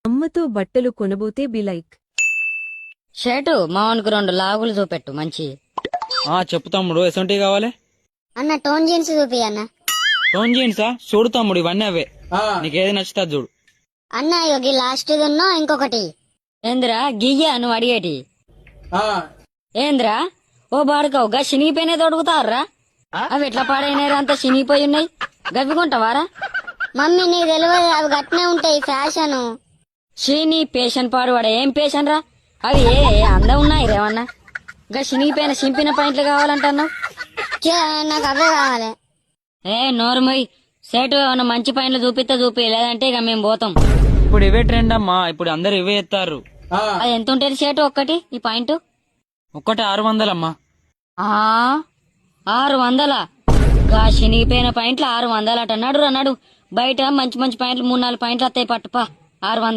అమ్మతో బట్టలు కొనబోతే బిలైక్ షర్టు మావన్కు 2 లాగులు చూపెట్టు మంచి. చెప్పు తమ్ముడు, ఎసొంటి కావాలి? అన్న టోన్ జీన్స్ చూపి అన్న. టోన్ జీన్సా? చూడు తమ్ముడు, ఇవన్నీ అవే, నీకేది నచ్చుతా చూడు. అన్న ఇగో లాస్ట్ ఉన్నో ఇంకొకటి. ఏంద్రా గియ్యా నువ్వు అడిగేటి? ఏంద్రా ఓ బాడుకావు గా చినిగిపోయినా తొడుగుతారా? అవి ఎట్లా పాడైనారా? అంతా చినిగిపోయి ఉన్నాయి, గవి కొంటావారా? మమ్మీ నీకు తెలియదు, అవి గట్నే ఉంటాయి ఫ్యాషన్. నీ పేషన్ పాడువాడ ఏం పేషన్ రా? అవి అందం ఉన్నాయి రేవన్నా. గా చినిగిపోయిన చింపిన పాయింట్లు కావాలంటున్నావు. నాకు అవే కావాలి. నోరుమోయ్, సేటు ఏమన్నా మంచి పాయింట్లు చూపిస్తే చూపి, లేదంటే ఇక మేము పోతాం. ఇప్పుడు ఇవే ట్రెండ్ అమ్మా, ఇప్పుడు అందరు ఇవే ఎత్తారు. అది ఎంత ఉంటుంది సేటు ఒక్కటి? ఈ పాయింట్ ఒక్కటి 600 అమ్మా. 600? గా చినిగిపోయిన పాయింట్లు 600 అట. నడు బయట మంచి మంచి పాయింట్లు 3-4 పాయింట్లు వస్తాయి, పట్టుపా 600.